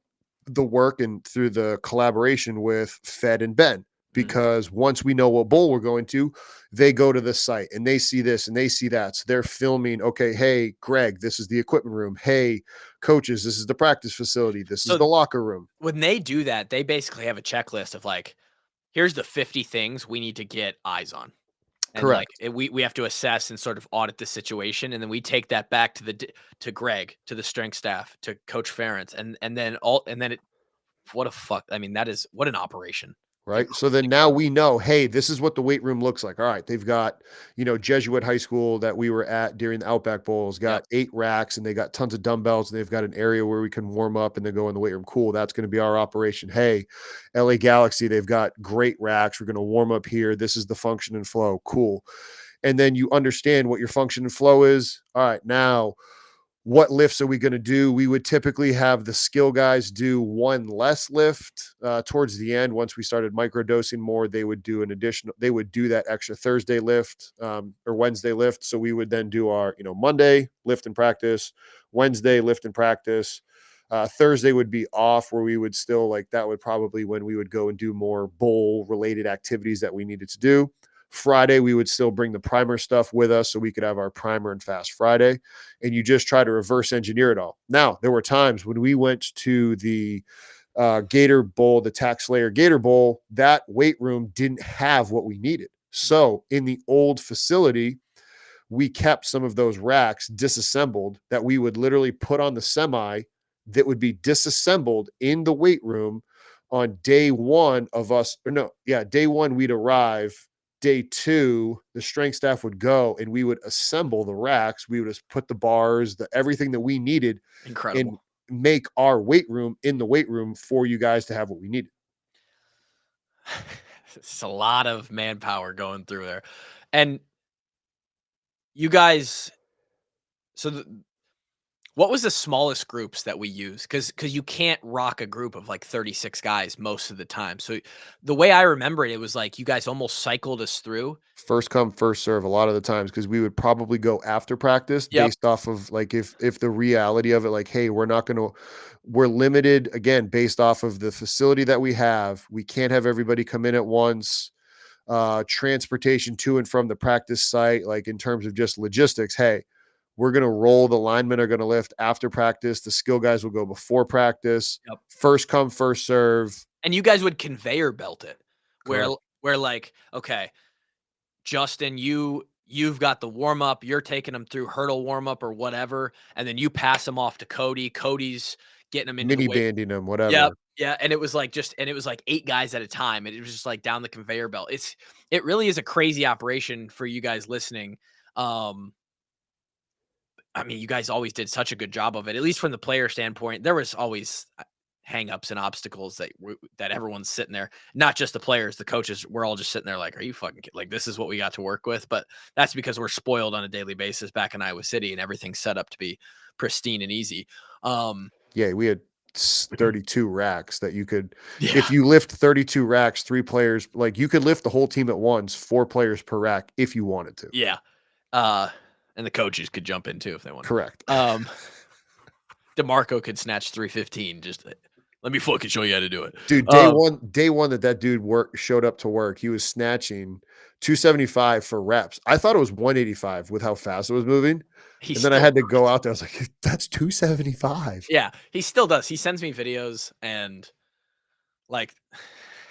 the work and through the collaboration with Fed and Ben. Because once we know what bowl we're going to, they go to the site and they see this and they see that. So they're filming, okay, hey, Greg, this is the equipment room. Hey, coaches, this is the practice facility. This is the locker room. When they do that, they basically have a checklist of like, here's the 50 things we need to get eyes on. And like Correct. we have to assess and sort of audit the situation, and then we take that back to Greg, to the strength staff, to Coach Ferentz, and then what a fuck. I mean, that is what an operation. Right. So then now we know, hey, this is what the weight room looks like. All right. They've got, Jesuit high school that we were at during the Outback Bowls Yep. got 8 racks and they got tons of dumbbells and they've got an area where we can warm up and then go in the weight room. Cool. That's going to be our operation. Hey, LA Galaxy, they've got great racks. We're going to warm up here. This is the function and flow. Cool. And then you understand what your function and flow is. All right. Now, what lifts are we going to do? We would typically have the skill guys do one less lift towards the end. Once we started microdosing more, they would do they would do that extra Thursday lift or Wednesday lift. So we would then do our, Monday lift and practice, Wednesday lift and practice. Thursday would be off where we would still that would probably when we would go and do more bowl related activities that we needed to do. Friday, we would still bring the primer stuff with us so we could have our primer and fast Friday. And you just try to reverse engineer it all. Now, there were times when we went to the Gator Bowl, the Tax Slayer Gator Bowl, that weight room didn't have what we needed. So in the old facility, we kept some of those racks disassembled that we would literally put on the semi that would be disassembled in the weight room on day one of us. Or no, yeah, day one, we'd arrive. Day two, the strength staff would go and we would assemble the racks. We would just put the bars, everything that we needed, and Incredible. make our weight room in the weight room for you guys to have what we needed. It's a lot of manpower going through there. And you guys, so what was the smallest groups that we use? Because you can't rock a group of like 36 guys most of the time. So the way I remember it, it was like you guys almost cycled us through. First come, first serve a lot of the times because we would probably go after practice Yep. based off of like if the reality of it, like, hey, we're limited again based off of the facility that we have. We can't have everybody come in at once. Transportation to and from the practice site, like in terms of just logistics. Hey, we're gonna roll. The linemen are gonna lift after practice. The skill guys will go before practice. Yep. First come, first serve. And you guys would conveyor belt it where Correct. where like, okay, Justin, you've got the warm up, you're taking them through hurdle warm up or whatever, and then you pass them off to Cody. Cody's getting them into the Mini weight. banding them, Yep. whatever. Yeah, and it was like eight guys at a time, and it was just like down the conveyor belt. It really is a crazy operation for you guys listening. Um, I mean, you guys always did such a good job of it, at least from the player standpoint. There was always hangups and obstacles that everyone's sitting there, not just the players, the coaches. We're all just sitting there like, "Are you fucking like this is what we got to work with?" But that's because we're spoiled on a daily basis back in Iowa City, and everything's set up to be pristine and easy. Um, Yeah, we had 32 racks that you could, yeah, if you lift 32 racks, 3 players, like you could lift the whole team at once, 4 players per rack if you wanted to. yeah. Uh, and the coaches could jump in too if they wanted. Correct. DeMarco could snatch 315. Just let me fucking show you how to do it. Dude, day one that dude showed up to work, he was snatching 275 for reps. I thought it was 185 with how fast it was moving. He And then I still had to go does. out there. I was like, that's 275. Yeah, he still does. He sends me videos and like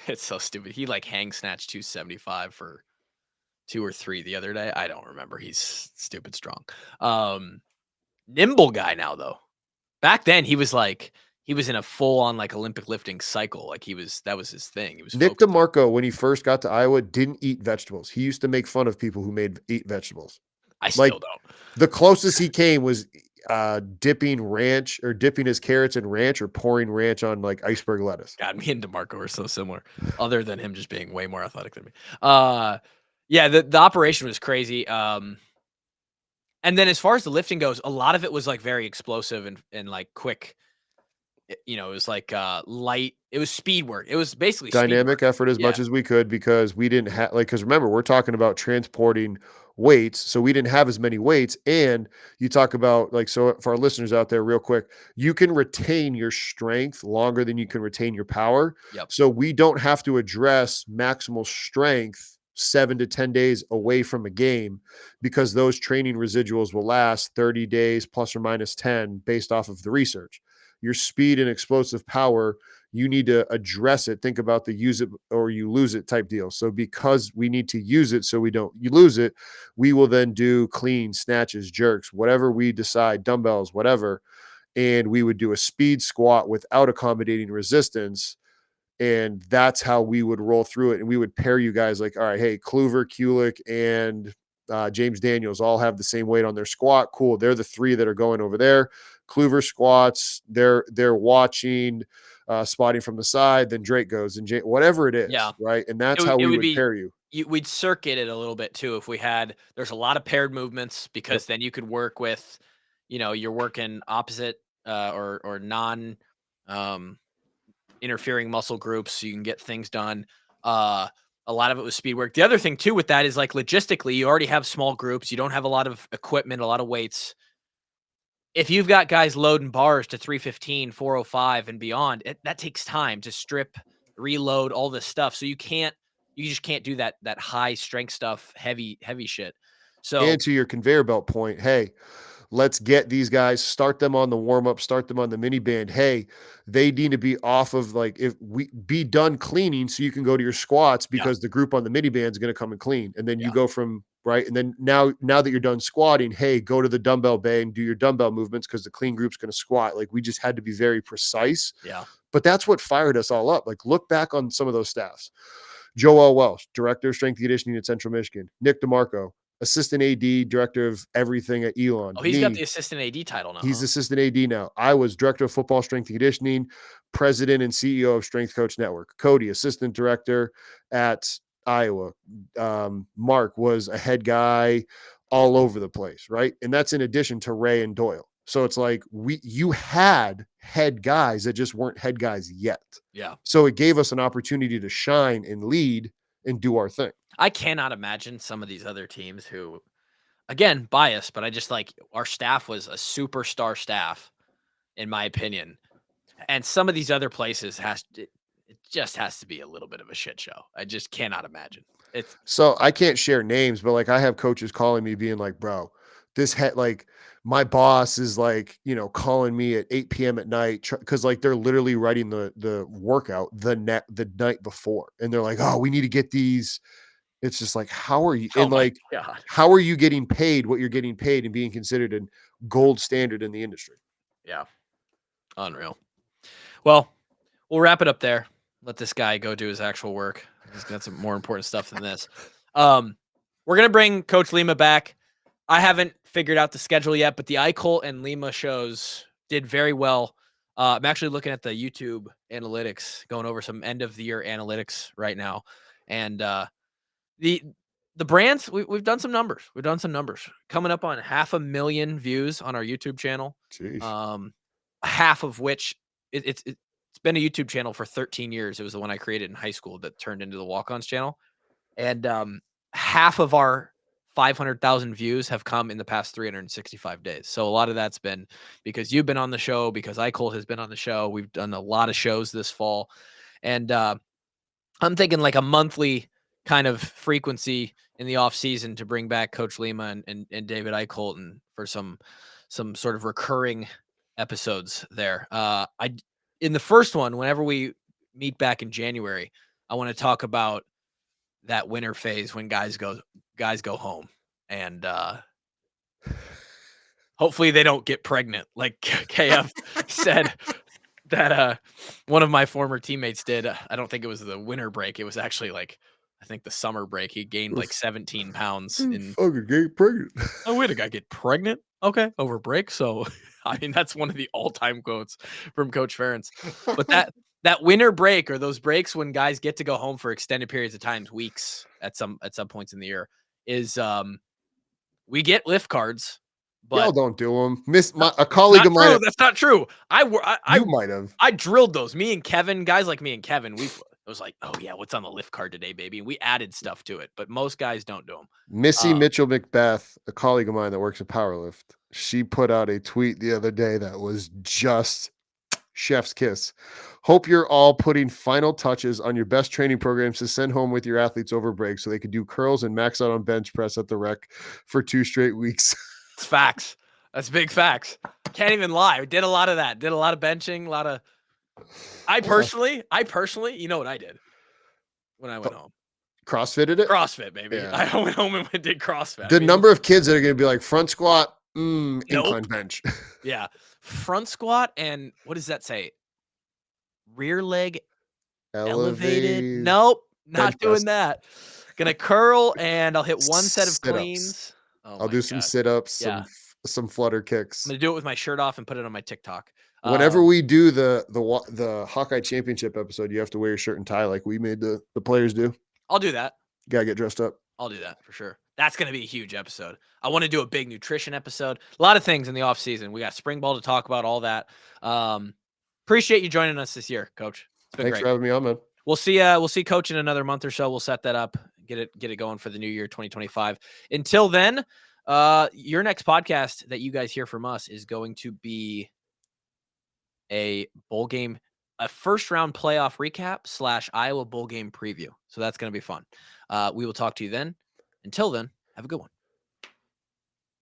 it's so stupid. He like hang snatched 275 for 2 or 3 the other day. I don't remember. He's stupid strong. Um, Nimble guy now though. Back then he was in a full on like Olympic lifting cycle. Like that was his thing. He was Nick focused on. DeMarco, when he first got to Iowa, didn't eat vegetables. He used to make fun of people who eat vegetables. I Like still don't. the closest he came was dipping his carrots in ranch or pouring ranch on like iceberg lettuce. God, me and DeMarco are so similar, other than him just being way more athletic than me. Yeah, the operation was crazy. And then as far as the lifting goes, a lot of it was like very explosive and like quick. It was like light. It was speed work. It was basically speed work. Dynamic effort as Yeah. much as we could because we didn't have like because remember we're talking about transporting weights, so we didn't have as many weights. And you talk about like so for our listeners out there, real quick, you can retain your strength longer than you can retain your power. Yep. So we don't have to address maximal strength 7 to 10 days away from a game because those training residuals will last 30 days plus or minus 10 based off of the research. Your speed and explosive power, you need to address it. Think about the use it or you lose it type deal. So because we need to use it so you lose it, we will then do clean snatches, jerks, whatever we decide, dumbbells, whatever. And we would do a speed squat without accommodating resistance. And that's how we would roll through it. And we would pair you guys like, all right, hey, Kluver, Kulik, and James Daniels all have the same weight on their squat. Cool. They're the 3 that are going over there. Kluver squats. They're watching, spotting from the side. Then Drake goes and whatever it is, Yeah. right? And that's how It we would would be pair you. we'd circuit it a little bit too if we had there's a lot of paired movements Yep. because then you could work with, you're working opposite or non um interfering muscle groups so you can get things done. Uh a lot of it was speed work. The other thing too with that is like logistically, you already have small groups, you don't have a lot of equipment, a lot of weights. If you've got guys loading bars to 315, 405 and beyond, that takes time to strip, reload all this stuff. So you just can't do that high strength stuff, heavy shit. And So to your conveyor belt point, hey, let's get these guys, start them on the warm up, start them on the mini band. Hey, they need to be off of like if we be done cleaning so you can go to your squats yeah, because the group on the mini band is going to come and clean. And then you yeah, go from right. And then now that you're done squatting, hey, go to the dumbbell bay and do your dumbbell movements because the clean group's going to squat. Like we just had to be very precise. yeah, But that's what fired us all up. Like look back on some of those staffs. Joel Welsh, director of strength and conditioning at Central Michigan. Nick DeMarco, assistant AD, director of everything at Elon. Oh, he's got the assistant AD title now. He's assistant AD now. I was director of football strength and conditioning, president and CEO of Strength Coach Network. Cody, assistant director at Iowa. Mark was a head guy all over the place, right? And that's in addition to Ray and Doyle. So it's like you had head guys that just weren't head guys yet. Yeah. So it gave us an opportunity to shine and lead and do our thing. I cannot imagine some of these other teams who, again, biased, but I just like our staff was a superstar staff, in my opinion. And some of these other places it just has to be a little bit of a shit show. I just cannot imagine. So I can't share names, but like I have coaches calling me being like, bro, like my boss is like, calling me at 8 p.m. at night because like they're literally writing the workout the night before. And they're like, oh, we need to get these. It's just like, how are you? And like, how are you getting paid what you're getting paid and being considered a gold standard in the industry? Yeah. Unreal. Well, we'll wrap it up there. Let this guy go do his actual work. He's got some more important stuff than this. We're going to bring Coach Lima back. I haven't figured out the schedule yet, but the Eichel and Lima shows did very well. I'm actually looking at the YouTube analytics, going over some end of the year analytics right now. And the brands, we've done some numbers. We've done some numbers. Coming up on 500,000 views on our YouTube channel. Jeez. Half of which it's been a YouTube channel for 13 years. It was the one I created in high school that turned into the Walk-Ons channel. And half of our 500,000 views have come in the past 365 days. So a lot of that's been because you've been on the show, because Eichel has been on the show. We've done a lot of shows this fall. And I'm thinking like a monthly kind of frequency in the off season to bring back Coach Lima and David Eichel and for some sort of recurring episodes there. In the first one, whenever we meet back in January, I want to talk about that winter phase when guys go home and hopefully they don't get pregnant like KF said that one of my former teammates did. I don't think it was the winter break. It was actually like I think the summer break. He gained like 17 pounds in fucking get pregnant. Oh, wait, a guy get pregnant? Okay, over break. So I mean that's one of the all-time quotes from Coach Ferentz. But that winter break or those breaks when guys get to go home for extended periods of time, weeks at some points in the year, is we get lift cards. But y'all don't do them. A colleague of mine. That's not true. You might have. I drilled those. Me and Kevin, guys like me and Kevin, it was like, oh yeah, what's on the lift card today, baby? And we added stuff to it, but most guys don't do them. Missy Mitchell Macbeth, a colleague of mine that works at Powerlift, she put out a tweet the other day that was just chef's kiss. Hope you're all putting final touches on your best training programs to send home with your athletes over break so they can do curls and max out on bench press at the rec for 2 straight weeks. It's facts. That's big facts. Can't even lie. We did a lot of that. Did a lot of benching, a lot of I personally, you know what I did when I went home? CrossFitted it? CrossFit, baby. Yeah. I went home and did CrossFit. The number of kids that are going to be like front squat, incline bench. Yeah. Front squat and what does that say? Rear leg elevated. Nope. Not doing that. Gonna curl and I'll hit one set of cleans. I'll do some sit-ups, some flutter kicks. I'm gonna do it with my shirt off and put it on my TikTok. Whenever we do the Hawkeye Championship episode, you have to wear your shirt and tie like we made the players do. I'll do that. You gotta get dressed up. I'll do that for sure. That's gonna be a huge episode. I want to do a big nutrition episode. A lot of things in the off season. We got spring ball to talk about. All that. Appreciate you joining us this year, Coach. It's been Thanks great. for having me on, man. We'll see Coach in another month or so. We'll set that up, get it going for the new year 2025. Until then, your next podcast that you guys hear from us is going to be a bowl game, a first round playoff recap / Iowa bowl game preview. So that's going to be fun. We will talk to you then. Until then, have a good one.